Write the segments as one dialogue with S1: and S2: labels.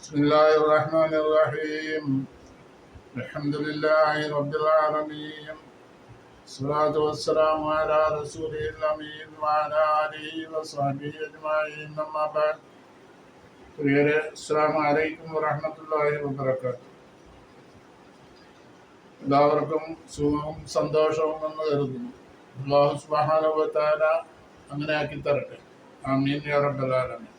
S1: بسم الله الرحمن الرحيم الحمد لله رب العالمين الصلاة والسلام على رسوله الأمين وعلى آله وصحبه أجمعين أما بعد السلام عليكم ورحمة الله وبركاته. എല്ലാവർക്കും സുഖവും സന്തോഷവും എന്ന് കരുതുന്നു. അല്ലാഹു സുബ്ഹാനഹു വ തആല അങ്ങനെ ആക്കി തരട്ടെ. ആമീൻ യാ റബ്ബൽ ആലമീൻ.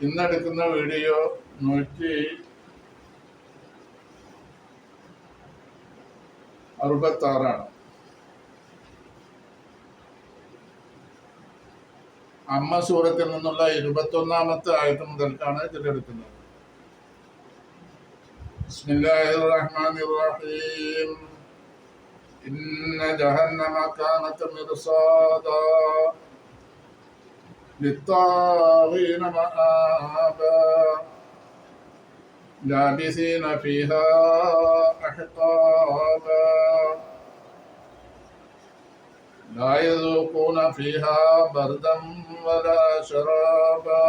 S1: ഇന്നെടുക്കുന്ന വീഡിയോ 166 അമ്മ സൂറത്തിൽ നിന്നുള്ള 21ാമത്തെ ആയത്ത് മുതൽക്കാണ് ഇതിലെടുക്കുന്നത്. ബിസ്മില്ലാഹിർ റഹ്മാനിർ റഹീം. ഇന്ന ജഹന്നമ കാനത് മിർസാദാ للطاغين مآبا لابثين فيها أحقابا لا يذوقون فيها بردا ولا شرابا.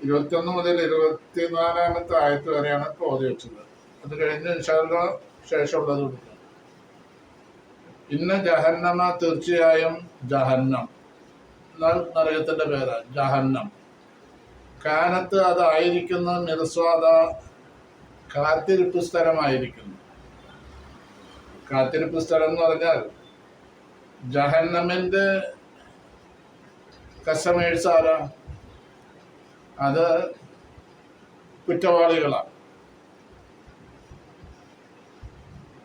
S1: 21 മുതൽ 24ാമത്തെ ആയത്ത് വരെയാണ് ഇപ്പോൾ ഓതി വെച്ചത്. അത് കഴിഞ്ഞ് ഇൻഷാ അല്ലാഹ് ശേഷമുള്ളത് കൊടുക്കും. ഇന്ന ജഹന്നമ, തീർച്ചയായും ജഹന്നം, നരകത്തിന്റെ പേരാണ് ജഹന്നം. കാനത്ത്, അതായിരിക്കുന്ന മിർസ്വാദ, കാത്തിരിപ്പ് സ്ഥലമായിരിക്കുന്നു. കാത്തിരിപ്പ് സ്ഥലം എന്ന് പറഞ്ഞാൽ ജഹന്നമിന്റെ കസ്റ്റമേഴ്സ് ആരാ? അത് കുറ്റവാളികളാണ്.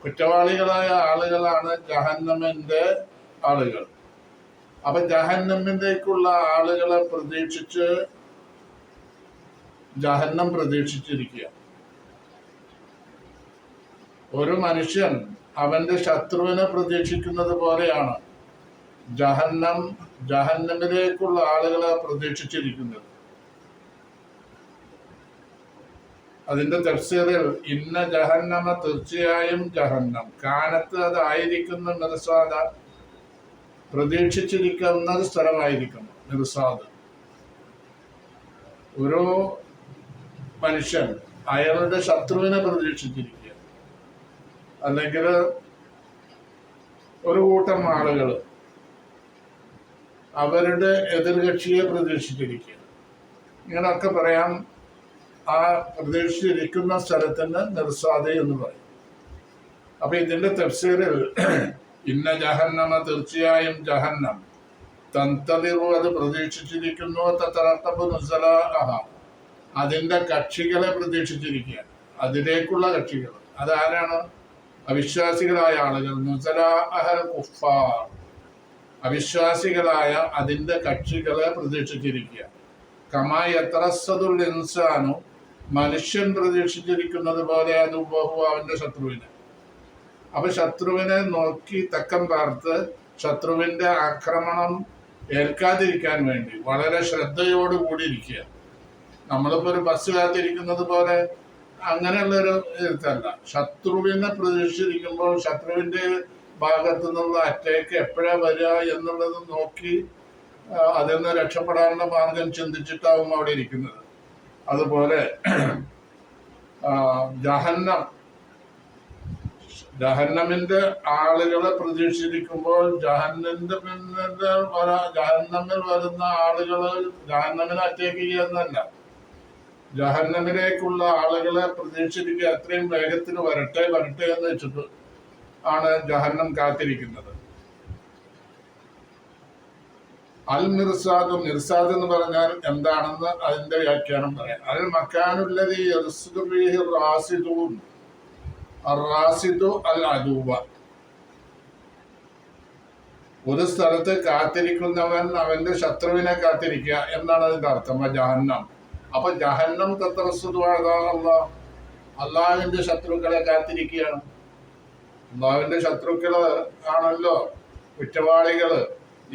S1: കുറ്റവാളികളായ ആളുകളാണ് ജഹന്നമിന്റെ ആളുകൾ. അപ്പൊ ജഹന്നമിലേക്കുള്ള ആളുകളെ പ്രതീക്ഷിച്ച് ജഹന്നം പ്രതീക്ഷിച്ചിരിക്കുക. ഒരു മനുഷ്യൻ അവന്റെ ശത്രുവിനെ പ്രതീക്ഷിക്കുന്നത് പോലെയാണ് ജഹന്നമിലേക്കുള്ള ആളുകളെ പ്രതീക്ഷിച്ചിരിക്കുന്നത്. അതിന്റെ തഫ്സീറിൽ ഇന്ന ജഹന്നമ, തീർച്ചയായും ജഹന്നം, കാനത്ത്, അതായിരിക്കുന്ന മിർസാദ, പ്രതീക്ഷിച്ചിരിക്കുന്ന സ്ഥലമായിരിക്കുന്നു. മിർസാദ്, ഒരു മനുഷ്യൻ അയാളുടെ ശത്രുവിനെ പ്രതീക്ഷിച്ചിരിക്കുക, അല്ലെങ്കിൽ ഒരു കൂട്ടം ആളുകൾ അവരുടെ എതിർകക്ഷിയെ പ്രതീക്ഷിച്ചിരിക്കുക. ഇങ്ങനെയൊക്കെ പറയാം. ആ പ്രതീക്ഷിച്ചിരിക്കുന്ന സ്ഥലത്തിന് മിർസാദ് എന്ന് പറയും. അപ്പൊ ഇതിന്റെ തഫ്സീറിൽ ഇന്ന ജഹന്നമ, തീർച്ചയായും ജഹന്നം, തന്തലിറു, അത് പ്രതീക്ഷിച്ചിരിക്കുന്നു, തതറഖബു നുസലാഅഹ, അതിന്റെ കക്ഷികളെ പ്രതീക്ഷിച്ചിരിക്കുക, അതിലേക്കുള്ള കക്ഷികൾ. അതാരാണ്? അവിശ്വാസികളായ ആളുകൾ. നുസലാഅഹൽ കുഫാർ, അവിശ്വാസികളായ അതിന്റെ കക്ഷികളെ പ്രതീക്ഷിച്ചിരിക്കുക. കമാ യതറസ്സദുൽ ഇൻസാനു, മനുഷ്യൻ പ്രതീക്ഷിച്ചിരിക്കുന്നത് പോലെ അത് ബഹു, അവന്റെ ശത്രുവിനെ. അപ്പൊ ശത്രുവിനെ നോക്കി തക്കം പാർത്ത് ശത്രുവിന്റെ ആക്രമണം ഏൽക്കാതിരിക്കാൻ വേണ്ടി വളരെ ശ്രദ്ധയോടുകൂടി ഇരിക്കുക. നമ്മളിപ്പോ ഒരു ബസ് കാത്തിരിക്കുന്നത് പോലെ അങ്ങനെയുള്ളൊരു ഇരുത്തല്ല. ശത്രുവിനെ പ്രതീക്ഷിച്ചിരിക്കുമ്പോൾ ശത്രുവിന്റെ ഭാഗത്തു നിന്നുള്ള അറ്റാക്ക് എപ്പോഴാ വരിക എന്നുള്ളത് നോക്കി അതിൽ നിന്ന് രക്ഷപ്പെടാനുള്ള മാർഗം ചിന്തിച്ചിട്ടാവും അവിടെ ഇരിക്കുന്നത്. അതുപോലെ ജഹന്നമിന്റെ ആളുകളെ പ്രതീക്ഷിച്ചിരിക്കുമ്പോൾ ജഹന്നമിൽ വരുന്ന ആളുകള് ജഹന്നമിനെ അറ്റാക്ക് ചെയ്യുന്നതല്ല, ജഹന്നമിലേക്കുള്ള ആളുകളെ പ്രതീക്ഷിച്ചിരിക്കുക. എത്രയും വേഗത്തിൽ വരട്ടെ എന്ന് വെച്ചിട്ട് ആണ് ജഹന്നം കാത്തിരിക്കുന്നത്. അൽ മിർസാദ്, മിർസാദ് എന്ന് പറഞ്ഞാൽ എന്താണെന്ന് അതിന്റെ വ്യാഖ്യാനം പറയാം. അൽ മക്കാനുല്ലദീ യർസുദു ഫീഹി റാസിദൂൻ, അർ-റാസിദു അൽ അദൂവ, ഒരു സ്ഥലത്ത് കാത്തിരിക്കുന്നവൻ അവന്റെ ശത്രുവിനെ കാത്തിരിക്കുക എന്നാണ് അതിന്റെ അർത്ഥം. ജഹന്നം. അപ്പൊ ജഹന്നം തത്രസുദു അല്ലാഹ്, അള്ളാഹുവിന്റെ ശത്രുക്കളെ കാത്തിരിക്കുകയാണ്. അള്ളാഹുവിന്റെ ശത്രുക്കള് ആണല്ലോ കുറ്റവാളികള്.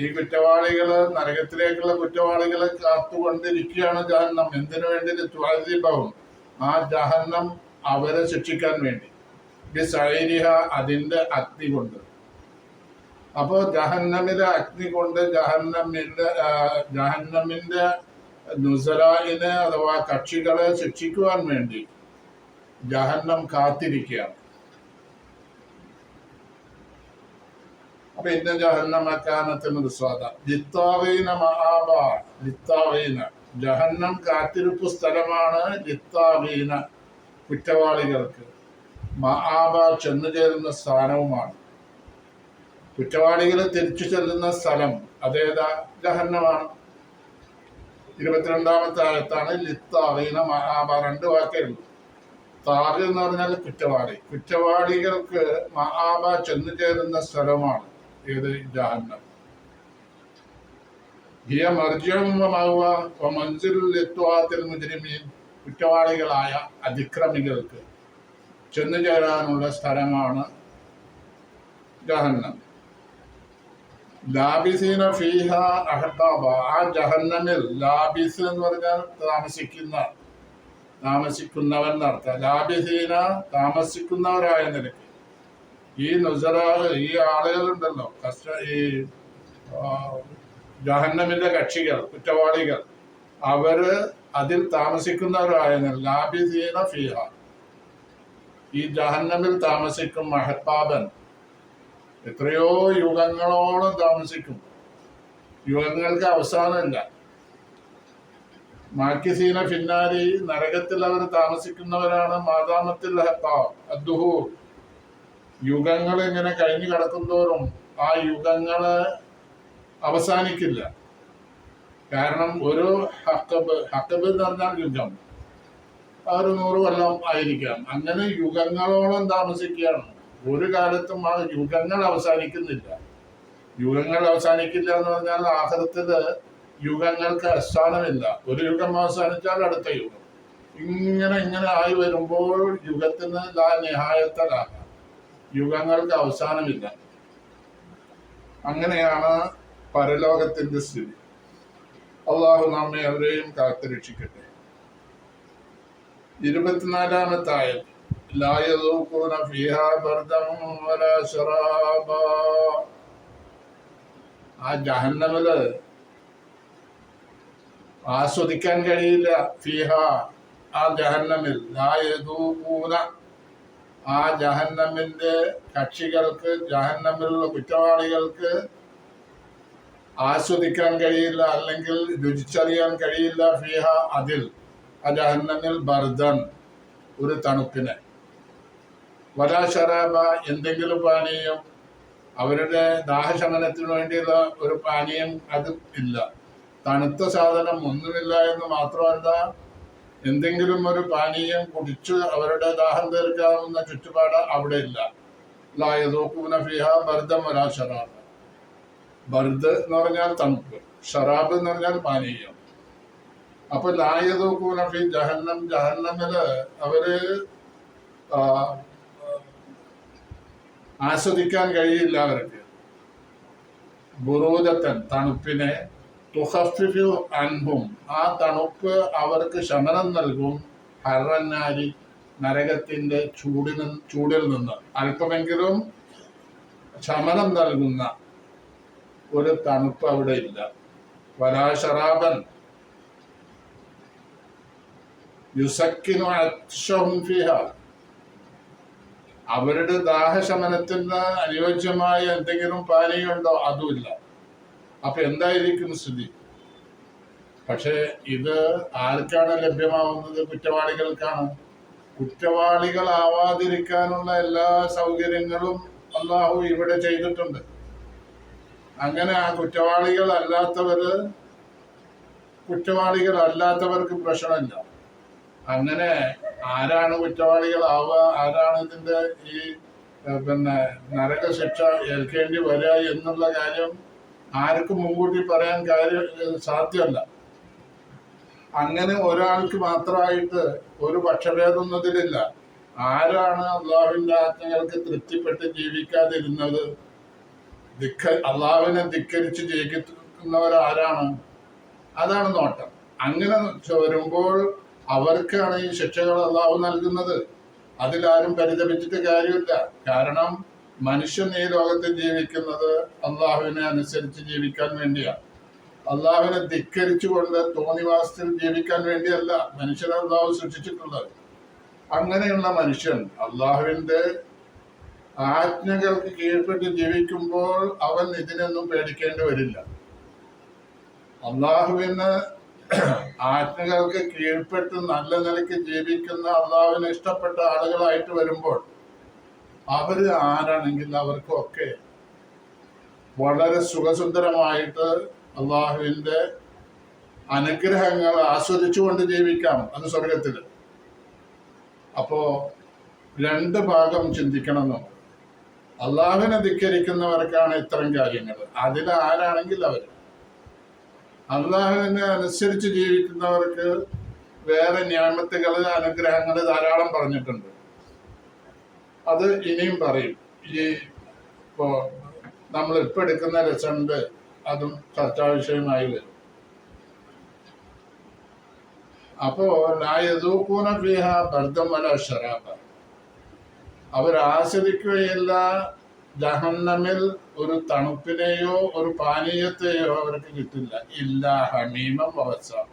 S1: ഈ കുറ്റവാളികള്, നരകത്തിലേക്കുള്ള കുറ്റവാളികളെ കാത്തുകൊണ്ടിരിക്കുകയാണ് ജഹന്നം. എന്തിനു വേണ്ടി? തുഅദിബഹും, ആ ജഹന്നം അവരെ ശിക്ഷിക്കാൻ വേണ്ടി. ബിസൈരിഹ, അതിന്റെ അഗ്നി കൊണ്ട്. അപ്പോ ജഹന്നമിലെ അഗ്നി കൊണ്ട് ജഹന്നമിന്റെ നുസറായിനെ അഥവാ കക്ഷികളെ ശിക്ഷിക്കുവാൻ വേണ്ടി ജഹന്നം കാത്തിരിക്കുകയാണ്. അപ്പൊ ഇന്ന ജഹന്നമക്കാനത്തിന് സ്വാദ ലിത്താവീന മഹാബ ലിത്താവീന ജഹന്നം കാത്തിരിപ്പ് സ്ഥലമാണ്. ലിത്താവീന കുറ്റവാളികൾക്ക്, മഹാബ ചെന്നു ചേരുന്ന സ്ഥാനവുമാണ്. കുറ്റവാളികൾ തിരിച്ചു ചെല്ലുന്ന സ്ഥലം അതേതാ? ജഹന്നമാണ്. 22-ാമത്തെ ആയത്താണ് ലിത്താവീന മഹാബ. 2 വാക്കേ ഉള്ളൂ. താഗ് എന്ന് പറഞ്ഞാൽ കുറ്റവാളി. കുറ്റവാളികൾക്ക് മഹാബ ചെന്നു ചേരുന്ന സ്ഥലമാണ് ഏത്? ജഹന്നം. ഹിയ മർജിഉഹും മൻസിലുൽ ലിത്വാത്തിൽ മുജ്രിമീൻ. കുറ്റവാളികളായ അതിക്രമികൾക്ക് ചെന്നു ചേരാനുള്ള സ്ഥലമാണ് ജഹന്നം. ലാബിസീന ഫീഹ അഹ്ഖാബ. ആ ജഹന്നമിൽ ലാബിസ് എന്ന് പറഞ്ഞാൽ താമസിക്കുന്നവൻ എന്നർത്ഥം. ലാബിസീന താമസിക്കുന്നവരായ നിലയ്ക്ക്. ഈ നുസറ ഈ ആളുകളുണ്ടല്ലോ, ഈ ജഹന്നമിന്റെ കക്ഷികൾ, കുറ്റവാളികൾ, അവര് അതിൽ താമസിക്കുന്നവരായ ലാബിസീന ഫീഹ. ഈ ജഹന്നമിൽ താമസിക്കും. മഹത്താബൻ എത്രയോ യുഗങ്ങളോളം താമസിക്കും. യുഗങ്ങൾക്ക് അവസാനമില്ല. മാക്കിസീന ഫിന്നാരി. നരകത്തിൽ അവർ താമസിക്കുന്നവരാണ്. മാതാമത്തിൽ അദ്ദുഹൂർ. യുഗങ്ങൾ ഇങ്ങനെ കഴിഞ്ഞു കിടക്കുന്തോറും ആ യുഗങ്ങള് അവസാനിക്കില്ല. കാരണം ഒരു ഹക്കബ് എന്ന് പറഞ്ഞാൽ യുഗം 100 കൊല്ലം ആയിരിക്കാം. അങ്ങനെ യുഗങ്ങളോളം താമസിക്കുകയാണ്. ഒരു കാലത്തും ആ യുഗങ്ങൾ അവസാനിക്കുന്നില്ല. യുഗങ്ങൾ അവസാനിക്കില്ല എന്ന് പറഞ്ഞാൽ ആഖിറത്തില് യുഗങ്ങൾക്ക് അവസാനമില്ല. ഒരു യുഗം അവസാനിച്ചാൽ അടുത്ത യുഗം. ഇങ്ങനെ ആയി വരുമ്പോൾ യുഗത്തിന് നിഹായത്തലാകാം. യുഗങ്ങൾക്ക് അവസാനമില്ല. അങ്ങനെയാണ് പരലോകത്തിന്റെ സ്ഥിതി. അള്ളാഹു നമ്മെ അവരെയും കാത്തുരക്ഷിക്കട്ടെ. 24-ാമത്തെ ആയത്ത് ലാ യദൂഖൂന ഫീഹാ ബർദൻ വലാ ശറാബ. ആ ജഹന്നമില് ആസ്വദിക്കാൻ കഴിയില്ല. ഫീഹ ആ ജഹന്നമിൽ. ലാ യദൂഖൂന ആ ജഹന്നമിന്റെ കക്ഷികൾക്ക്, ജഹന്നമിലുള്ള കുറ്റവാളികൾക്ക് ആസ്വദിക്കാൻ കഴിയില്ല, അല്ലെങ്കിൽ രുചിച്ചറിയാൻ കഴിയില്ല. ഫീഹ അതിൽ, ആ ജഹന്നമിൽ, ബർദൻ ഒരു തണുപ്പിനെ, വലാ ശറാബ എന്തെങ്കിലും പാനീയം, അവരുടെ ദാഹശമനത്തിന് വേണ്ടിയുള്ള ഒരു പാനീയം അത് ഇല്ല. തണുത്ത സാധനം ഒന്നുമില്ല എന്ന് മാത്രമല്ല, എന്തെങ്കിലും ഒരു പാനീയം കുടിച്ച് അവരുടെ ദാഹം തീർക്കാവുന്ന ചുറ്റുപാട് അവിടെ ഇല്ല. ലാ യദൂഖൂന ഫീഹാ ബർദൻ വലാ ശറാബ. ബർദ് എന്ന് പറഞ്ഞാൽ തണുപ്പ്, ഷറാബ് എന്ന് പറഞ്ഞാൽ പാനീയം. അപ്പൊ ലാ യദൂഖൂന ഫീ ജഹന്നം, ജഹന്നമില് അവര് ആസ്വദിക്കാൻ കഴിയില്ല അവർക്ക്. ബുറൂദത്തൻ തണുപ്പിനെ, തുഖഫിഫു അൻഹും ആ തണുപ്പ് അവർക്ക് ശമനം നൽകും. ഹർറന്നാരി നരകത്തിന്റെ ചൂടിൽ നിന്ന് അല്പമെങ്കിലും ശമനം നൽകുന്ന ഒരു തണുപ്പ് അവിടെ ഇല്ല. വലാ ശറാബൻ യുസക്കിനു അത്ശഹും ഫീഹ. അവരുടെ ദാഹശമനത്തിന് അനുയോജ്യമായ എന്തെങ്കിലും പാനീയമുണ്ടോ? അതുമില്ല. അപ്പൊ എന്തായിരിക്കും സ്ഥിതി? പക്ഷെ ഇത് ആർക്കാണ് ലഭ്യമാവുന്നത്? കുറ്റവാളികൾക്കാണ്. കുറ്റവാളികളാവാതിരിക്കാനുള്ള എല്ലാ സൗകര്യങ്ങളും അള്ളാഹു ഇവിടെ ചെയ്തിട്ടുണ്ട്. അങ്ങനെ ആ കുറ്റവാളികളല്ലാത്തവർക്ക് പ്രശ്നമില്ല. അങ്ങനെ ആരാണ് കുറ്റവാളികളാവുക, ആരാണ് ഇതിന്റെ ഈ നരകശിക്ഷ ഏൽക്കേണ്ടി വരിക എന്നുള്ള കാര്യം ആർക്കും മുൻകൂട്ടി പറയാൻ സാധ്യമല്ല. അങ്ങനെ ഒരാൾക്ക് മാത്രമായിട്ട് ഒരു പക്ഷഭേദമൊന്നതിലില്ല. ആരാണ് അള്ളാഹുവിന്റെ ആജ്ഞകൾക്ക് തൃപ്തിപ്പെട്ട് ജീവിക്കാതിരുന്നത്, അള്ളാഹുവിനെ ധിക്കരിച്ച് ജീവിക്കുന്നവരാരാണ്? അതാണ് നോട്ടം. അങ്ങനെ വരുമ്പോൾ അവർക്കാണ് ഈ ശിക്ഷകൾ അള്ളാഹു നൽകുന്നത്. അതിലാരും പരിതപിച്ചിട്ട് കാര്യമില്ല. കാരണം മനുഷ്യൻ ഈ ലോകത്ത് ജീവിക്കുന്നത് അള്ളാഹുവിനെ അനുസരിച്ച് ജീവിക്കാൻ വേണ്ടിയാണ്. അള്ളാഹുവിനെ ധിക്കരിച്ചുകൊണ്ട് തോന്നിവാസത്തിൽ ജീവിക്കാൻ വേണ്ടിയല്ല മനുഷ്യനെ അള്ളാഹു സൃഷ്ടിച്ചിട്ടുള്ളത്. അങ്ങനെയുള്ള മനുഷ്യൻ അള്ളാഹുവിന്റെ ആജ്ഞകൾക്ക് കീഴ്പ്പെട്ട് ജീവിക്കുമ്പോൾ അവൻ ഇതിനൊന്നും പേടിക്കേണ്ടി വരില്ല. അള്ളാഹുവിന് ആജ്ഞകൾക്ക് കീഴ്പ്പെട്ട് നല്ല നിലയ്ക്ക് ജീവിക്കുന്ന അള്ളാഹുവിന് ഇഷ്ടപ്പെട്ട ആളുകളായിട്ട് വരുമ്പോൾ അവര് ആരാണെങ്കിൽ അവർക്കൊക്കെ വളരെ സുഖസുന്ദരമായിട്ട് അള്ളാഹുവിന്റെ അനുഗ്രഹങ്ങൾ ആസ്വദിച്ചുകൊണ്ട് ജീവിക്കാം അത് സ്വർഗത്തില്. അപ്പോ രണ്ട് ഭാഗം ചിന്തിക്കണം നമ്മൾ. അള്ളാഹുവിനെ ധിക്കരിക്കുന്നവർക്കാണ് ഇത്തരം കാര്യങ്ങൾ. അതിലാരാണെങ്കിൽ അവർ അള്ളാഹുവിനെ അനുസരിച്ച് ജീവിക്കുന്നവർക്ക് വേറെ ന്യാമത്തുകൾ അനുഗ്രഹങ്ങൾ ധാരാളം പറഞ്ഞിട്ടുണ്ട്. അത് ഇനിയും പറയും. ഈ ഇപ്പോ നമ്മൾ ഇപ്പൊ എടുക്കുന്ന ലെസണില് അതും ചർച്ചാ വിഷയമായി വരും. അപ്പോ ലായദൂഖൂന ഫീഹ ബർദൻ വലാ ശറാബ, അവർ ആസ്വദിക്കുകയില്ല ജഹന്നമിൽ ഒരു തണുപ്പിനെയോ ഒരു പാനീയത്തെയോ അവർക്ക് കിട്ടില്ല. ഇല്ല ഹമീമൻ വഗസ്സാഖ,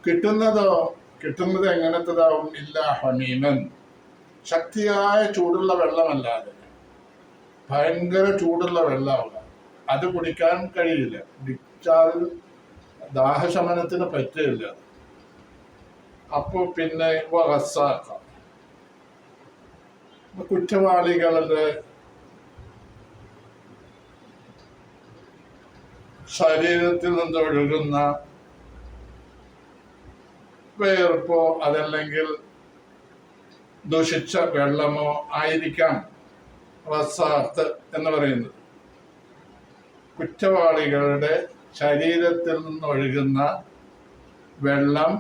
S1: കിട്ടുന്നത് എങ്ങനത്തതാവും? ഇല്ല ഹമീമൻ, ശക്തിയായ ചൂടുള്ള വെള്ളമല്ലാതെ ഭയങ്കര ചൂടുള്ള വെള്ളമാവുക, അത് കുടിക്കാൻ കഴിയില്ല. കുടിച്ചാൽ ദാഹശമനത്തിന് പറ്റില്ല. അപ്പോ പിന്നെ വഗസ്സാഖ, കുറ്റവാളികളുടെ ശരീരത്തിൽ നിന്ന് ഒഴുകുന്ന വേർപ്പോ അതല്ലെങ്കിൽ ദുഷിച്ച വെള്ളമോ ആയിരിക്കാം വസാത്ത് എന്ന് പറയുന്നത്. കുറ്റവാളികളുടെ ശരീരത്തിൽ നിന്ന് ഒഴുകുന്ന വെള്ളം,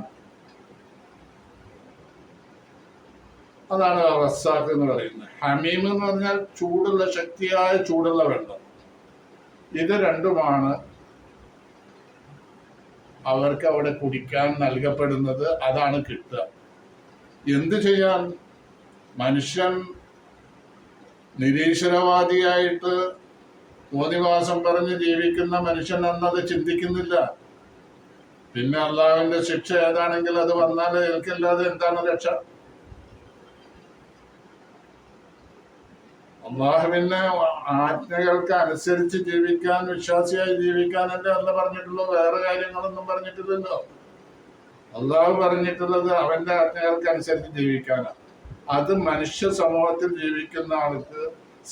S1: അതാണ് റസാഖ് എന്ന് പറയുന്നത്. ഹമീം എന്ന് പറഞ്ഞാൽ ചൂടുള്ള, ശക്തിയായ ചൂടുള്ള വെള്ളം. ഇത് രണ്ടുമാണ് അവർക്ക് അവിടെ കുടിക്കാൻ നൽകപ്പെടുന്നത്. അതാണ് കിട്ടുക. എന്ത് ചെയ്യാൻ? മനുഷ്യൻ നിരീശ്വരവാദിയായിട്ട് തോന്നിവാസം പറഞ്ഞ് ജീവിക്കുന്ന മനുഷ്യൻ എന്നത് ചിന്തിക്കുന്നില്ല. പിന്നെ അള്ളാഹുവിന്റെ ശിക്ഷ ഏതാണെങ്കിൽ അത് വന്നാൽ ഏൽക്കല്ലാതെ എന്താണ് രക്ഷ? അള്ളാഹുവിന്റെ ആജ്ഞകൾക്ക് അനുസരിച്ച് ജീവിക്കാൻ, വിശ്വാസിയായി ജീവിക്കാനല്ലേ അല്ല പറഞ്ഞിട്ടുള്ളൂ. വേറെ കാര്യങ്ങളൊന്നും പറഞ്ഞിട്ടില്ലല്ലോ. അള്ളാഹു പറഞ്ഞിട്ടുള്ളത് അവന്റെ ആജ്ഞകൾക്ക് അനുസരിച്ച് ജീവിക്കാനാണ്. അത് മനുഷ്യ സമൂഹത്തിൽ ജീവിക്കുന്ന ആൾക്ക്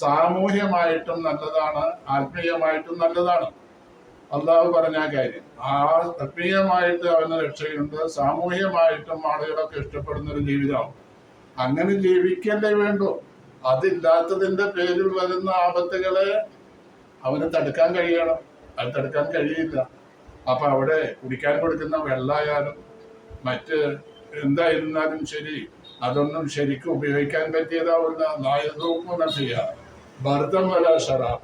S1: സാമൂഹ്യമായിട്ടും നല്ലതാണ്, ആത്മീയമായിട്ടും നല്ലതാണ്. അള്ളാഹു പറഞ്ഞ കാര്യം ആത്മീയമായിട്ട് അവന് രക്ഷയുണ്ട്, സാമൂഹ്യമായിട്ടും ആളുകളൊക്കെ ഇഷ്ടപ്പെടുന്ന ഒരു ജീവിതമാണ്. അങ്ങനെ ജീവിക്കല്ലേ വേണ്ടു. അതില്ലാത്തതിന്റെ പേരിൽ വരുന്ന ആപത്തുകളെ അവന് തടുക്കാൻ കഴിയണം. അത് തടുക്കാൻ കഴിയില്ല. അപ്പൊ അവിടെ കുടിക്കാൻ കൊടുക്കുന്ന വെള്ളമായാലും മറ്റ് എന്തായിരുന്നാലും ശരി, അതൊന്നും ശരിക്കും ഉപയോഗിക്കാൻ പറ്റിയതാവില്ല. നായതൂക്കുന്ന ചെയ്യാം ബർദൻ വലാ ശറാബ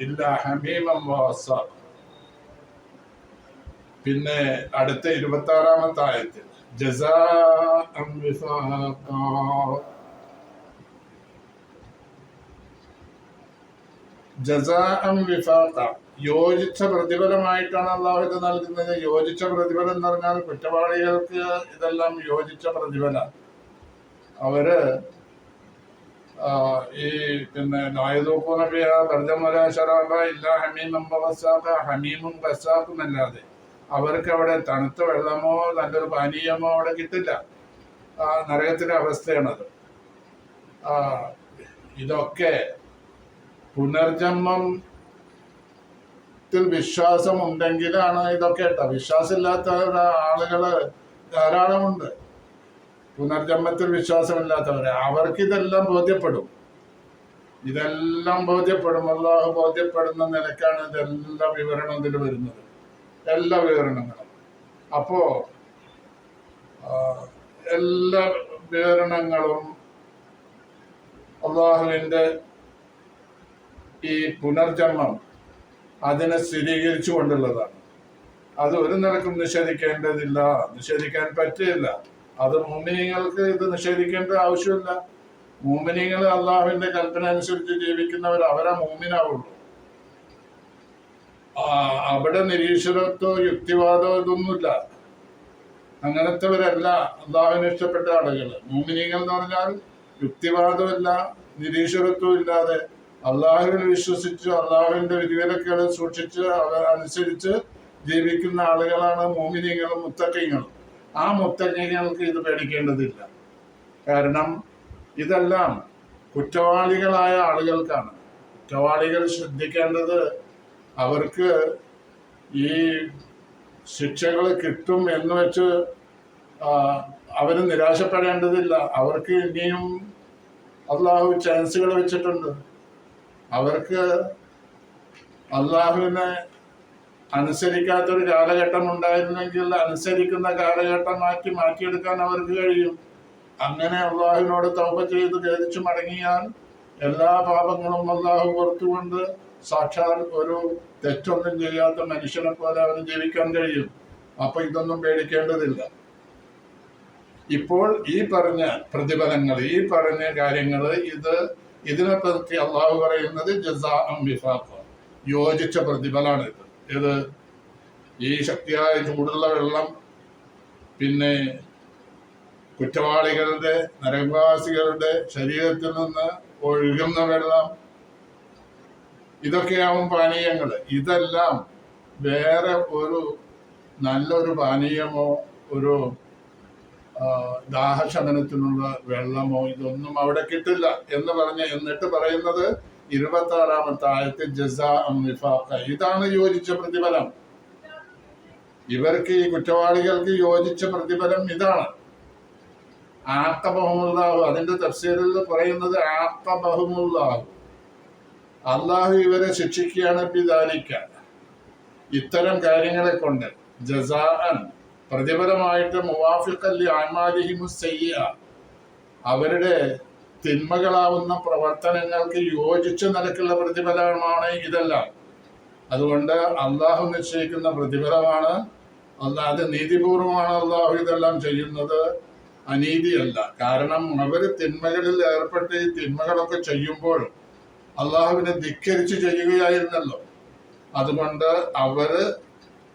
S1: ഇല്ല ഹമീമൻ വഗസ്സാഖ. പിന്നെ അടുത്ത 26-ാമത്തെ ആയത്തിൽ ജസാഅൻ വിഫാഖാ, ജസാഅൻ വിഫാഖ, യോജിച്ച പ്രതിഫലമായിട്ടാണ് അള്ളാഹു ഇത് നൽകുന്നത്. യോജിച്ച പ്രതിഫലം എന്ന് പറഞ്ഞാൽ കുറ്റവാളികൾക്ക് ഇതെല്ലാം യോജിച്ച പ്രതിഫലം. അവര് ഈ പിന്നെ നായതൂഖൂന ഫീഹാ ബർദൻ വലാ ശറാബ ഇല്ലാ ഹമീമൻ വഗസ്സാഖ, ഹമീമും ഗസ്സാഖും അല്ലാതെ അവർക്ക് അവിടെ തണുത്ത വെള്ളമോ നല്ലൊരു പാനീയമോ അവിടെ കിട്ടില്ല. നരകത്തിന്റെ അവസ്ഥയാണത്. ഇതൊക്കെ പുനർജന്മത്തിൽ വിശ്വാസമുണ്ടെങ്കിലാണ് ഇതൊക്കെ കേട്ടോ. വിശ്വാസമില്ലാത്ത ആളുകള് ധാരാളമുണ്ട്. പുനർജന്മത്തിൽ വിശ്വാസമില്ലാത്തവരെ അവർക്കിതെല്ലാം ബോധ്യപ്പെടും. അല്ലാഹു ബോധ്യപ്പെടുന്ന നിലക്കാണ് ഇതെല്ലാ വിവരണം ഇതിൽ വരുന്നത്, എല്ലാ വിവരണങ്ങളും. അപ്പോ എല്ലാ വിവരണങ്ങളും അള്ളാഹുവിന്റെ ഈ പുനർജന്മം അതിനെ സ്ഥിരീകരിച്ചു കൊണ്ടുള്ളതാണ്. അത് ഒരു നിലക്കും നിഷേധിക്കേണ്ടതില്ല, നിഷേധിക്കാൻ പറ്റില്ല. അത് മുഅ്മിനീങ്ങൾക്ക് ഇത് നിഷേധിക്കേണ്ട ആവശ്യമില്ല. മുഅ്മിനീങ്ങൾ അള്ളാഹുവിന്റെ കൽപ്പന അനുസരിച്ച് ജീവിക്കുന്നവർ, അവരാ മുഅ്മിനാവുള്ളൂ. അവിടെ നിരീശ്വരത്വോ യുക്തിവാദമോ ഇതൊന്നുമില്ല. അങ്ങനത്തെവരല്ല അള്ളാഹുവിന് ഇഷ്ടപ്പെട്ട ആളുകൾ. മോമിനീങ്ങൾ എന്ന് പറഞ്ഞാൽ യുക്തിവാദമില്ല, നിരീശ്വരത്വം ഇല്ലാതെ അള്ളാഹുവിൽ വിശ്വസിച്ച് അള്ളാഹുവിന്റെ വിധിവിലക്കുകൾ സൂക്ഷിച്ച് അനുസരിച്ച് ജീവിക്കുന്ന ആളുകളാണ് മോമിനീങ്ങളും മുത്തഖീങ്ങളും. ആ മുത്തഖീങ്ങൾക്ക് ഇത് പേടിക്കേണ്ടതില്ല. കാരണം ഇതെല്ലാം കുറ്റവാളികളായ ആളുകൾക്കാണ്. കുറ്റവാളികൾ ശ്രദ്ധിക്കേണ്ടത് അവർക്ക് ഈ ശിക്ഷകൾ കിട്ടും എന്ന് വെച്ച് അവർ നിരാശപ്പെടേണ്ടതില്ല. അവർക്ക് ഇനിയും അള്ളാഹു ചാൻസുകൾ വെച്ചിട്ടുണ്ട്. അവർക്ക് അള്ളാഹുവിനെ അനുസരിക്കാത്തൊരു കാലഘട്ടം ഉണ്ടായിരുന്നെങ്കിൽ അനുസരിക്കുന്ന കാലഘട്ടം മാറ്റിയെടുക്കാൻ അവർക്ക് കഴിയും. അങ്ങനെ അള്ളാഹുവിനോട് തൗബ ചെയ്ത് ഖേദിച്ചു മടങ്ങിയാൽ എല്ലാ പാപങ്ങളും അള്ളാഹു പുറത്തുകൊണ്ട് സാക്ഷാൽ ഒരു തെറ്റൊന്നും ചെയ്യാത്ത മനുഷ്യനെ പോലെ അവന് ജീവിക്കാൻ കഴിയും. അപ്പൊ ഇതൊന്നും പേടിക്കേണ്ടതില്ല. ഇപ്പോൾ ഈ പറഞ്ഞ പ്രതിഫലങ്ങൾ, ഈ പറഞ്ഞ കാര്യങ്ങൾ, ഇതിനെ പറ്റി അള്ളാഹു പറയുന്നത് ജസാഅൻ വിഫാഖ, യോജിച്ച പ്രതിഫലമാണ്. ഇത് ഈ ശക്തിയായ ചൂടുള്ള വെള്ളം, പിന്നെ കുറ്റവാളികളുടെ നരകവാസികളുടെ ശരീരത്തിൽ നിന്ന് ഒഴുകുന്ന വെള്ളം, ഇതൊക്കെയാവും പാനീയങ്ങൾ. ഇതെല്ലാം വേറെ ഒരു നല്ലൊരു പാനീയമോ ഒരു ദാഹശമനത്തിനുള്ള വെള്ളമോ ഇതൊന്നും അവിടെ കിട്ടില്ല എന്ന് പറഞ്ഞ് എന്നിട്ട് പറയുന്നത് 26-ാമത്തെ ആയത്തിൽ ജസാഅൻ വിഫാഖ, ഇതാണ് യോജിച്ച പ്രതിഫലം. ഇവർക്ക്, ഈ കുറ്റവാളികൾക്ക് യോജിച്ച പ്രതിഫലം ഇതാണ്. ആഖബഹുമുല്ലാഹു, അതിന്റെ തഫ്സീറിൽ പറയുന്നത് ആഖബഹുമുല്ലാഹു, അള്ളാഹു ഇവരെ ശിക്ഷിക്കുകയാണ് ബിദാലിക, ഇത്തരം കാര്യങ്ങളെ കൊണ്ട്. ജസാഅൻ, പ്രതിഫലമായിട്ട് മുവാഫിഖൻ ലി അഅ്മാലിഹിം സയ്യിഅ, അവരുടെ തിന്മകളാവുന്ന പ്രവർത്തനങ്ങൾക്ക് യോജിച്ച നിലക്കുള്ള പ്രതിഫലമാണ് ഇതെല്ലാം. അതുകൊണ്ട് അള്ളാഹു നിശ്ചയിക്കുന്ന പ്രതിഫലമാണ്. അല്ലാതെ നീതിപൂർവമാണ് അള്ളാഹു ഇതെല്ലാം ചെയ്യുന്നത്, അനീതിയല്ല. കാരണം അവർ തിന്മകളിൽ ഏർപ്പെട്ട് ഈ തിന്മകളൊക്കെ ചെയ്യുമ്പോൾ അള്ളാഹുവിനെ ധിക്കരിച്ച് ചെയ്യുകയായിരുന്നല്ലോ. അതുകൊണ്ട് അവര്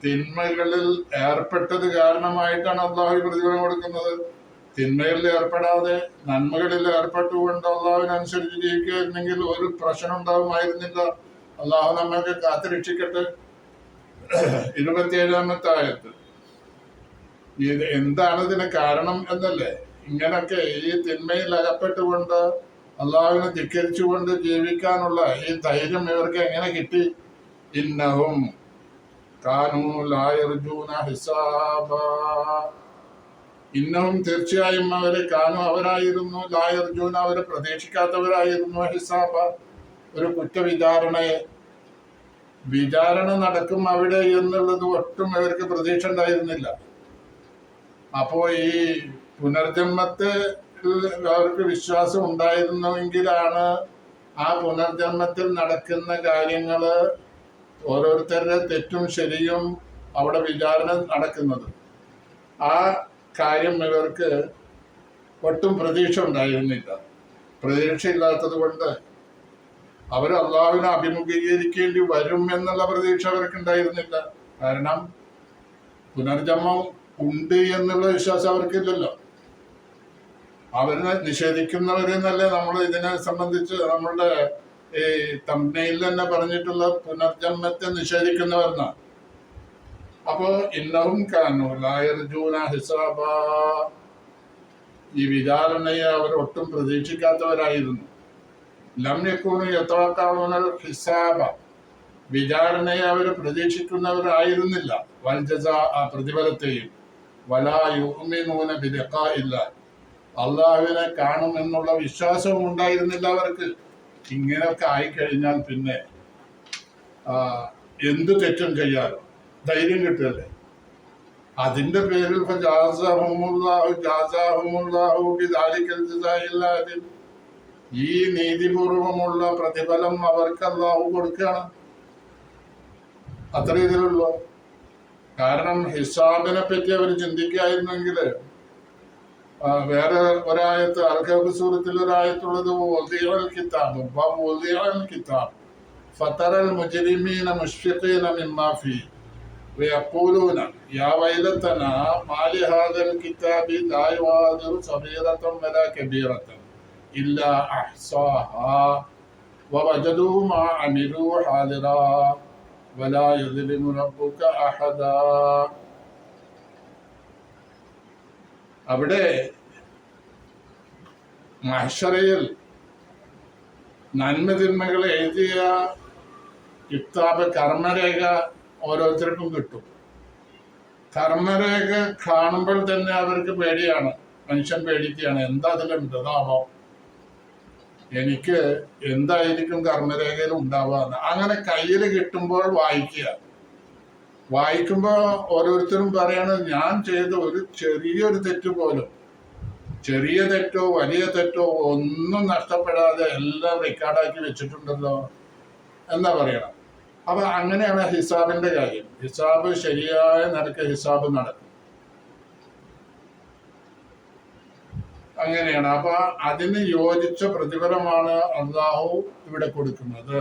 S1: തിന്മകളിൽ ഏർപ്പെട്ടത് കാരണമായിട്ടാണ് അള്ളാഹു പ്രതിഫലം കൊടുക്കുന്നത്. തിന്മകളിൽ ഏർപ്പെടാതെ നന്മകളിൽ ഏർപ്പെട്ടുകൊണ്ട് അള്ളാഹുവിനനുസരിച്ച് ജീവിക്കുകയായിരുന്നെങ്കിൽ ഒരു പ്രശ്നം ഉണ്ടാവുമായിരുന്നില്ല. അള്ളാഹു നമ്മൾക്ക് കാത്തുരക്ഷിക്കട്ടെ. 27-ാമത്തെ ആയത്ത്, ഇത് എന്താണ് ഇതിന് കാരണം എന്നല്ലേ? ഇങ്ങനൊക്കെ ഈ തിന്മയിൽ അകപ്പെട്ടുകൊണ്ട് അള്ളാഹുവിനെ ധിക്കരിച്ചുകൊണ്ട് ജീവിക്കാനുള്ള ഈ ധൈര്യം ഇവർക്ക് എങ്ങനെ കിട്ടി? ഇന്നഹും കാനൂ ലാ യർജൂന ഹിസാബാ, ഇന്നഹും തീർച്ചയായും അവര് കാനു അവരായിരുന്നു, ലാ യർജൂന അവരെ പ്രതീക്ഷിക്കാത്തവരായിരുന്നു, ഹിസാബ ഒരു കുറ്റവിചാരണയെ, വിചാരണ നടക്കും അവിടെ എന്നുള്ളത് ഒട്ടും അവർക്ക് പ്രതീക്ഷ ഉണ്ടായിരുന്നില്ല. അപ്പോ ഈ പുനർജന്മത്തെ അവർക്ക് വിശ്വാസം ഉണ്ടായിരുന്നുവെങ്കിലാണ് ആ പുനർജന്മത്തിൽ നടക്കുന്ന കാര്യങ്ങള്, ഓരോരുത്തരുടെ തെറ്റും ശരിയും അവിടെ വിചാരണ നടക്കുന്നത്. ആ കാര്യം ഇവർക്ക് ഒട്ടും പ്രതീക്ഷ ഉണ്ടായിരുന്നില്ല. പ്രതീക്ഷയില്ലാത്തത് കൊണ്ട് അവർ അള്ളാഹുവിനെ അഭിമുഖീകരിക്കേണ്ടി വരും എന്നുള്ള പ്രതീക്ഷ അവർക്ക് ഉണ്ടായിരുന്നില്ല. കാരണം പുനർജന്മം ഉണ്ട് എന്നുള്ള വിശ്വാസം അവർക്കില്ലല്ലോ. അവരെ നിഷേധിക്കുന്നവരെന്നല്ലേ നമ്മൾ ഇതിനെ സംബന്ധിച്ച് നമ്മളുടെ ഈ തംബ്നെയിൽ തന്നെ പറഞ്ഞിട്ടുള്ള പുനർജന്മത്തെ നിഷേധിക്കുന്നവരെന്നാണ്. അപ്പോ ഇന്നഹും കാനൂ ലാ യർജൂന ഹിസാബാ, ഈ വിചാരണയെ അവർ ഒട്ടും പ്രതീക്ഷിക്കാത്തവരായിരുന്നു. ലം യകൂനു യതവഖഊനൽ ഹിസാബ, വിചാരണയെ അവർ പ്രതീക്ഷിക്കുന്നവരായിരുന്നില്ല. വൽ ജസാഅ, പ്രതിഫലത്തെയും. വലാ യുഅ്മിനൂന ബിലിഖാഇല്ല, അള്ളാഹുവിനെ കാണുമെന്നുള്ള വിശ്വാസവും ഉണ്ടായിരുന്നില്ല അവർക്ക്. ഇങ്ങനെയൊക്കെ ആയിക്കഴിഞ്ഞാൽ പിന്നെ എന്തു തെറ്റും ചെയ്യാലോ, ധൈര്യം കിട്ടുകയല്ലേ. അതിന്റെ പേരിൽ ഈ നീതിപൂർവമുള്ള പ്രതിഫലം അവർക്ക് അല്ലാഹു കൊടുക്കുകയാണ്. അത്ര ഇതിലുള്ളൂ. കാരണം ഹിസാബിനെ പറ്റി അവർ ചിന്തിക്കുകയായിരുന്നെങ്കിൽ വേറെ ഒരായത്ത്, അൽ-കഹ്ഫ് സൂറത്തിൽ ഒരായത്തുള്ളത് കിതാബ് കിതാബ് ഫതറൽ മുജ്രിമീന മുശ്ഫിഖീന മിമ്മാ ഫീ വയഖൂലൂന യാ വൈലതനാ മാലി ഹാദൽ കിതാബി ലാ യുഗാദിറു സഗീറതൻ വലാ കബീറതൻ ഇല്ലാ അഹ്സാഹാ വവജദൂ മാ അമിലൂ ഹാദിറാ വലാ യദ്ലിമു റബ്ബുക അഹദാ. അവിടെ മഹ്ശറയിൽ നന്മ തിന്മകൾ എഴുതിയ കിതാബ് കർമ്മരേഖ ഓരോരുത്തർക്കും കിട്ടും. കർമ്മരേഖ കാണുമ്പോൾ തന്നെ അവർക്ക് പേടിയാണ്, മനുഷ്യൻ പേടിക്കുകയാണ്, എന്താ അതിലുണ്ട് അതാവോ, എനിക്ക് എന്തായിരിക്കും കർമ്മരേഖയിൽ ഉണ്ടാവുക. അങ്ങനെ കയ്യിൽ കിട്ടുമ്പോൾ വായിക്കുമ്പോൾ ഓരോരുത്തരും പറയണത് ഞാൻ ചെയ്ത ഒരു ചെറിയൊരു തെറ്റ് പോലും, ചെറിയ തെറ്റോ വലിയ തെറ്റോ ഒന്നും നഷ്ടപ്പെടാതെ എല്ലാം റെക്കോർഡാക്കി വെച്ചിട്ടുണ്ടല്ലോ എന്നാ പറയണം. അപ്പൊ അങ്ങനെയാണ് ഹിസാബിന്റെ കാര്യം. ഹിസാബ് ശരിയായ നിലക്ക് ഹിസാബ് നടക്കും. അങ്ങനെയാണ്. അപ്പൊ അതിന് യോജിച്ച പ്രതിഫലമാണ് അള്ളാഹു ഇവിടെ കൊടുക്കുന്നത്.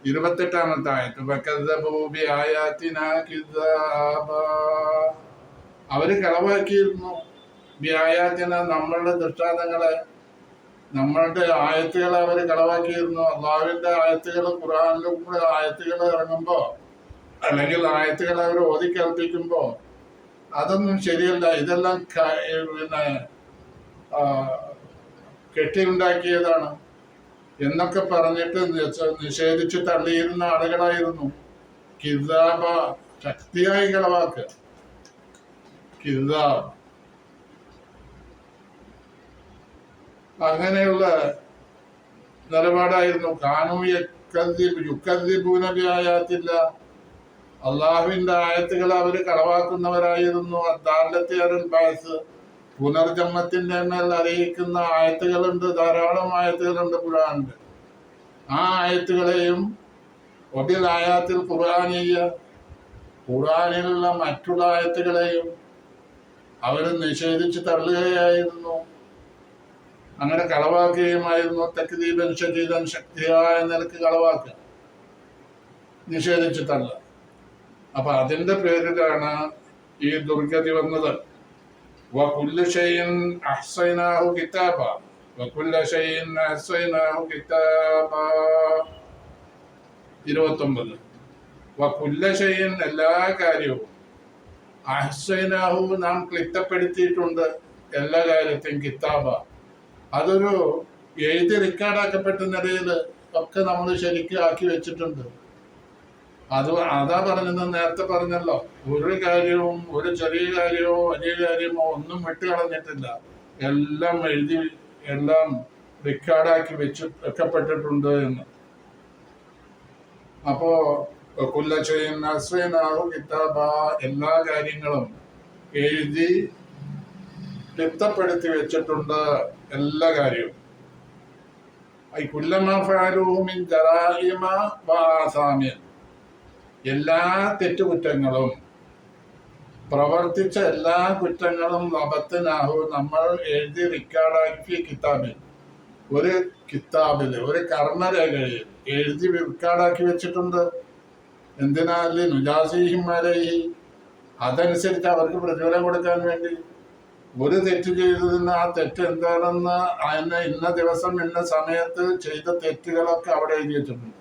S1: 28-ാമത്തെ ആയത്ത് അവര് കളവാക്കിയിരുന്നു വ്യായാത്തിന, നമ്മളുടെ ദൃഷ്ടാന്തങ്ങളെ, നമ്മളുടെ ആയത്തുകളെ അവര് കളവാക്കിയിരുന്നു. അള്ളാഹുവിന്റെ ആയത്തുകൾ, ഖുർആനിലും കൂടെ ആയത്തുകൾ ഇറങ്ങുമ്പോ അല്ലെങ്കിൽ ആയത്തുകൾ അവർ ഓതി കേൾപ്പിക്കുമ്പോ അതൊന്നും ശരിയല്ല, ഇതെല്ലാം പിന്നെ കെട്ടിയുണ്ടാക്കിയതാണ് എന്നൊക്കെ പറഞ്ഞിട്ട് നിഷേധിച്ച് തള്ളിയിരുന്ന ആളുകളായിരുന്നു. കിതാബ ശക്തിയായി കളവാക്കുക. കിതാബ് അങ്ങനെയുള്ള നിലപാടായിരുന്നു. യുക്കദ്ദിബൂനബിആയാത്തില്ല, അള്ളാഹുവിന്റെ ആയത്തുകൾ അവര് കളവാക്കുന്നവരായിരുന്നു. അദ്ദാലത്തുൽ ബഅസ്, പുനർജന്മത്തിന്റെ മേൽ അറിയിക്കുന്ന ആയത്തുകളുണ്ട്, ധാരാളം ആയത്തുകളുണ്ട് ഖുർആനിൽ. ആ ആയത്തുകളെയും വബിൽ ആയാത്തിൽ ഖുർആനിയ്യ, ഖുർആനിലുള്ള മറ്റുള്ള ആയത്തുകളെയും അവർ നിഷേധിച്ച് തള്ളുകയായിരുന്നു. അങ്ങനെ കളവാക്കുകയുമായിരുന്നു. തക്ദീബൻ ശദീദൻ, ശക്തിയായ നിലക്ക് കളവാക്കുക, നിഷേധിച്ച് തള്ളുക. അപ്പൊ അതിന്റെ പേരിലാണ് ഈ ദുർഗതി വന്നത്. വകുല്ലു ശൈഇൻ അഹ്സൈനാഹു കിതാബ, വകുല്ല ശൈഇൻ അഹ്സൈനാഹു കിതാബ. 29. വകുല്ല ശൈഇൻ, എല്ലാ കാര്യവും, അഹ്സൈനാഹു, നാം ക്ലിപ്തപ്പെടുത്തിയിട്ടുണ്ട് എല്ലാ കാര്യത്തെയും, കിതാബ, അതൊരു എഴുതി റെക്കോർഡാക്കപ്പെട്ട നിലയിൽ ഒക്കെ നമ്മൾ ശരിക്കും ആക്കി വെച്ചിട്ടുണ്ട്. അതാ പറഞ്ഞത്, നേരത്തെ പറഞ്ഞല്ലോ, ഒരു കാര്യവും, ഒരു ചെറിയ കാര്യമോ വലിയ കാര്യമോ ഒന്നും വിട്ടുകളഞ്ഞിട്ടില്ല. എല്ലാം എഴുതി, എല്ലാം റെക്കോർഡാക്കി വെക്കപ്പെട്ടിട്ടുണ്ട് എന്ന്. അപ്പോ കുല്ല ചെയ്യുന്ന കിതാബ, എല്ലാ കാര്യങ്ങളും എഴുതി ക്ലിപ്തപ്പെടുത്തി വെച്ചിട്ടുണ്ട്, എല്ലാ കാര്യവും. എല്ലാ തെറ്റുകുറ്റങ്ങളും, പ്രവർത്തിച്ച എല്ലാ കുറ്റങ്ങളും ലബത്തിനാഹു, നമ്മൾ എഴുതി റെക്കോർഡാക്കി കിതാബിൽ, ഒരു കിതാബില്, ഒരു കർമ്മരേഖയിൽ എഴുതി റെക്കോർഡാക്കി വെച്ചിട്ടുണ്ട്. എന്തിനാല് നുജാസിഹിം അലൈഹി, അതനുസരിച്ച് അവർക്ക് പ്രതിഫലം കൊടുക്കാൻ വേണ്ടി. ഒരു തെറ്റ് ചെയ്തതിന് ആ തെറ്റ് എന്താണെന്ന് അതിന് ഇന്ന ദിവസം ഇന്ന സമയത്ത് ചെയ്ത തെറ്റുകളൊക്കെ അവിടെ എഴുതി വെച്ചിട്ടുണ്ട്.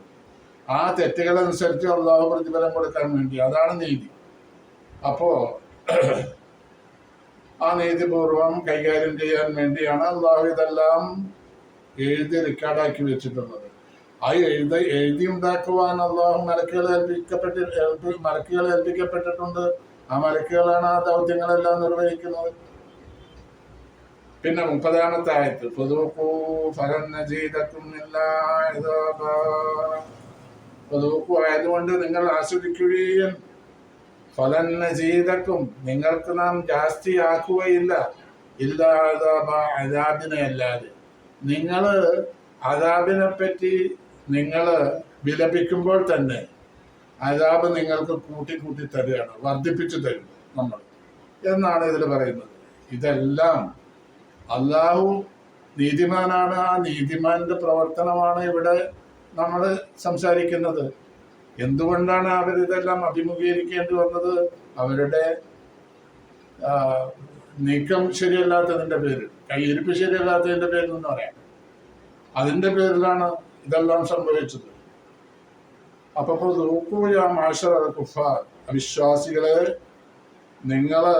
S1: ആ തെറ്റുകളനുസരിച്ച് അള്ളാഹു പ്രതിഫലം കൊടുക്കാൻ വേണ്ടി. അതാണ് നീതി. അപ്പോ ആ നീതിപൂർവം കൈകാര്യം ചെയ്യാൻ വേണ്ടിയാണ് അള്ളാഹു ഇതെല്ലാം എഴുതി റെക്കോർഡാക്കി വെച്ചിട്ടുള്ളത്. ആ എഴുതി ഉണ്ടാക്കുവാൻ അള്ളാഹു മലക്കുകളെ ഏൽപ്പിക്കപ്പെട്ടിട്ടുണ്ട്. ആ മലക്കുകളാണ് ആ ദൗത്യങ്ങളെല്ലാം നിർവഹിക്കുന്നത്. പിന്നെ 30-ാമത്തെ ആയത്ത് ഫദൂഖൂ ഫലൻ നസീദകും ഇല്ലാ അദാബാ, ഫദൂഖൂ ആയതുകൊണ്ട് നിങ്ങൾ ആസ്വദിക്കുകയും, ഫലൻ നസീദകും, നിങ്ങൾക്ക് നാം ജാസ്തിയാക്കുകയില്ല, ഇല്ലാ അദാബാ, അദാബിനെ അല്ലാതെ. നിങ്ങൾ അദാബിനെ പറ്റി നിങ്ങൾ വിലപിക്കുമ്പോൾ തന്നെ അദാബ് നിങ്ങൾക്ക് കൂട്ടി തരികയാണ്, വർദ്ധിപ്പിച്ചു തരും നമ്മൾ എന്നാണ് ഇതിൽ പറയുന്നത്. ഇതെല്ലാം അള്ളാഹു നീതിമാനാണ്. ആ നീതിമാന്റെ പ്രവർത്തനമാണ് ഇവിടെ നമ്മൾ സംസാരിക്കുന്നത്. എന്തുകൊണ്ടാണ് അവരിതെല്ലാം അഭിമുഖീകരിക്കേണ്ടി വന്നത്? അവരുടെ നീക്കം ശരിയല്ലാത്തതിൻ്റെ പേരിൽ, കയ്യിരിപ്പ് ശരിയല്ലാത്തതിൻ്റെ പേരിൽ എന്ന് പറയാം. അതിൻ്റെ പേരിലാണ് ഇതെല്ലാം സംഭവിച്ചത്. അപ്പൊ അവിശ്വാസികളെ, നിങ്ങള്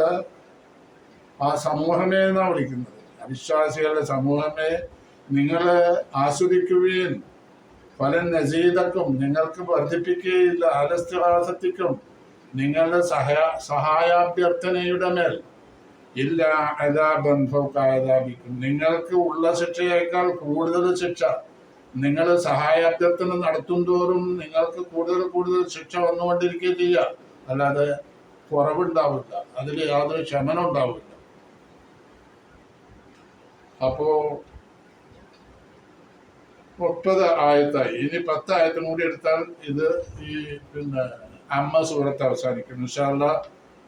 S1: ആ സമൂഹമേ എന്നാ വിളിക്കുന്നത്, അവിശ്വാസികളുടെ സമൂഹമേ നിങ്ങള് ആസ്വദിക്കുകയും ഫലൻ നസീദക്കും, നിങ്ങൾക്ക് വർദ്ധിപ്പിക്കുകയില്ല, അലസ്തിറാസത്തിക്കും, നിങ്ങളുടെ സഹായാഭ്യർത്ഥനയുടെ മേൽ ഇല്ല അദാബൻ ഫൗക അദാബിക്കും, നിങ്ങൾക്ക് ഉള്ള ശിക്ഷയേക്കാൾ കൂടുതൽ ശിക്ഷ. നിങ്ങൾ സഹായാഭ്യർത്ഥന നടത്തും തോറും നിങ്ങൾക്ക് കൂടുതൽ കൂടുതൽ ശിക്ഷ വന്നുകൊണ്ടിരിക്കുകയും ചെയ്യുക, അല്ലാതെ കുറവുണ്ടാവില്ല, അതിൽ യാതൊരു ശമനം ഉണ്ടാവില്ല. അപ്പോ 30 ആയത്തായി. ഇനി 10 ആയത്തും കൂടി എടുത്താൽ ഇത് ഈ അമ്മ സൂറത്ത് അവസാനിക്കും. ഇൻഷാ അല്ലാഹ്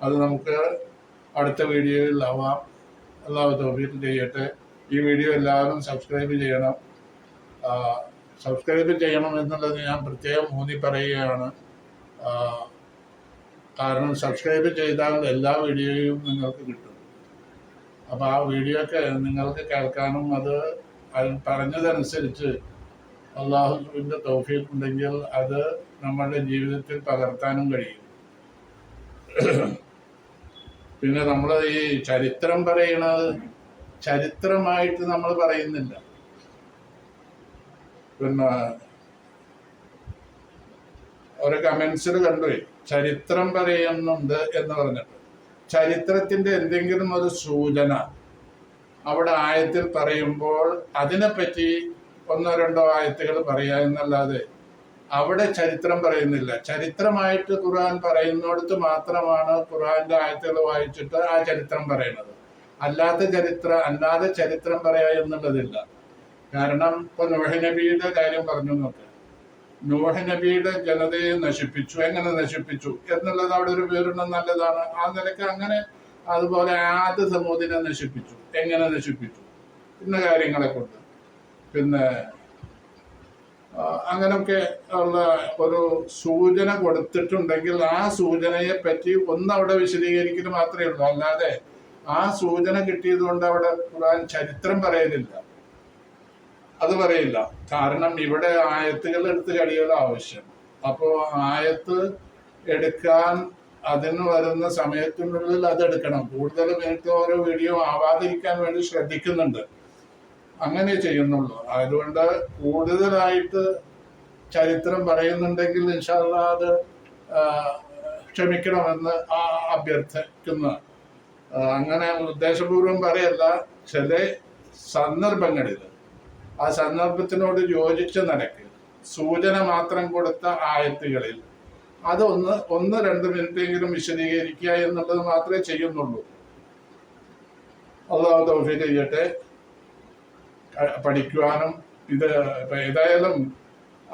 S1: അത് നമുക്ക് അടുത്ത വീഡിയോയിൽ ആവാം. അല്ലാഹു തൗഫീഖ് ചെയ്യട്ടെ. ഈ വീഡിയോ എല്ലാവരും സബ്സ്ക്രൈബ് ചെയ്യണം. സബ്സ്ക്രൈബ് ചെയ്യണം എന്നുള്ളത് ഞാൻ പ്രത്യേകം ഊന്നി പറയുകയാണ്. കാരണം സബ്സ്ക്രൈബ് ചെയ്താൽ എല്ലാ വീഡിയോയും നിങ്ങൾക്ക് കിട്ടും. അപ്പോൾ ആ വീഡിയോ ഒക്കെ നിങ്ങൾക്ക് കേൾക്കാനും അത് പറഞ്ഞതനുസരിച്ച് അള്ളാഹുവിൻ്റെ തൗഫീഖ് ഉണ്ടെങ്കിൽ അത് നമ്മളുടെ ജീവിതത്തിൽ പകർത്താനും കഴിയും. പിന്നെ നമ്മൾ ഈ ചരിത്രം പറയണത് ചരിത്രമായിട്ട് നമ്മൾ പറയുന്നില്ല. പിന്നെ ഒരു കമന്റ്സിൽ കണ്ടുപോയി ചരിത്രം പറയുന്നുണ്ട് എന്ന് പറഞ്ഞിട്ട്. ചരിത്രത്തിന്റെ എന്തെങ്കിലും ഒരു സൂചന അവിടെ ആയത്തിൽ പറയുമ്പോൾ അതിനെപ്പറ്റി 1-2 ആയത്തുകൾ പറയുക എന്നല്ലാതെ അവിടെ ചരിത്രം പറയുന്നില്ല. ചരിത്രമായിട്ട് ഖുർആൻ പറയുന്നിടത്ത് മാത്രമാണ് ഖുർആന്റെ ആയത്തുകൾ വായിച്ചിട്ട് ആ ചരിത്രം പറയുന്നത്. അല്ലാതെ ചരിത്രം പറയാ എന്നുള്ളതില്ല. കാരണം ഇപ്പൊ നൂഹ് നബിയുടെ കാര്യം പറഞ്ഞു നോക്ക്. നൂഹ് നബിയുടെ ജനതയെ നശിപ്പിച്ചു. എങ്ങനെ നശിപ്പിച്ചു എന്നുള്ളത് അവിടെ ഒരു പേരുണ്ടെന്ന് നല്ലതാണ്. ആ നിലക്ക് അങ്ങനെ. അതുപോലെ ആദ് സമൂദിനെ നശിപ്പിച്ചു. എങ്ങനെ നശിപ്പിച്ചു? ഇന്ന കാര്യങ്ങളെ കൊണ്ട്. പിന്നെ അങ്ങനെയൊക്കെ ഉള്ള ഒരു സൂചന കൊടുത്തിട്ടുണ്ടെങ്കിൽ ആ സൂചനയെ പറ്റി അവിടെ വിശദീകരിക്കുന്നത് മാത്രമേ ഉള്ളൂ. അല്ലാതെ ആ സൂചന കിട്ടിയത് കൊണ്ട് അവിടെ ഖുർആൻ ചരിത്രം പറയലില്ല. അത് പറയില്ല. കാരണം ഇവിടെ ആയത്തുകൾ എടുത്ത് കഴിയുക ആവശ്യം. അപ്പോൾ ആയത്ത് എടുക്കാൻ അതിന് വരുന്ന സമയത്തിനുള്ളിൽ അതെടുക്കണം. കൂടുതൽ മിനിറ്റ് ഓരോ വീഡിയോ ആവാതിരിക്കാൻ വേണ്ടി ശ്രദ്ധിക്കുന്നുണ്ട്. അങ്ങനെ ചെയ്യുന്നുള്ളൂ. അതുകൊണ്ട് കൂടുതലായിട്ട് ചരിത്രം പറയുന്നുണ്ടെങ്കിൽ ഇൻഷാ അല്ലാഹ് അത് ക്ഷമിക്കണമെന്ന് അഭ്യർത്ഥിക്കുന്നു. അങ്ങനെ ഉദ്ദേശപൂർവം പറയല്ല. ചില സന്ദർഭങ്ങളിൽ ആ സന്ദർഭത്തിനോട് യോജിച്ച നിലയ്ക്ക് സൂചന മാത്രം കൊടുത്ത ആയത്തുകളിൽ അത് 1-2 മിനിറ്റെങ്കിലും വിശദീകരിക്കുക എന്നുള്ളത് മാത്രമേ ചെയ്യുന്നുള്ളൂ. അല്ലാഹു തൗഫീഖ് ചെയ്യട്ടെ. പഠിക്കുവാനും ഇത് ഇപ്പൊ ഏതായാലും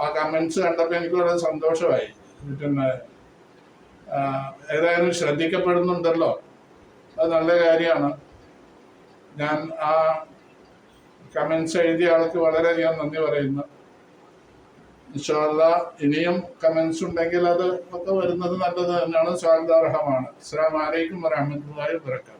S1: ആ കമന്റ്സ് കണ്ടപ്പോൾ എനിക്ക് വളരെ സന്തോഷമായി. പിന്നെ ഏതായാലും ശ്രദ്ധിക്കപ്പെടുന്നുണ്ടല്ലോ, അത് നല്ല കാര്യമാണ്. ഞാൻ ആ കമന്റ്സ് എഴുതിയ ആൾക്ക് വളരെയധികം നന്ദി പറയുന്നു. ഇൻഷാ അല്ലാഹ് ഇനിയും കമന്റ്സ് ഉണ്ടെങ്കിൽ അത് ഒക്കെ വരുന്നത് നല്ലത് തന്നെയാണ്, സ്വാഗതാർഹമാണ്. അസ്സലാമു അലൈക്കും വറഹ്മത്തുള്ളാഹി വബറകാതുഹു.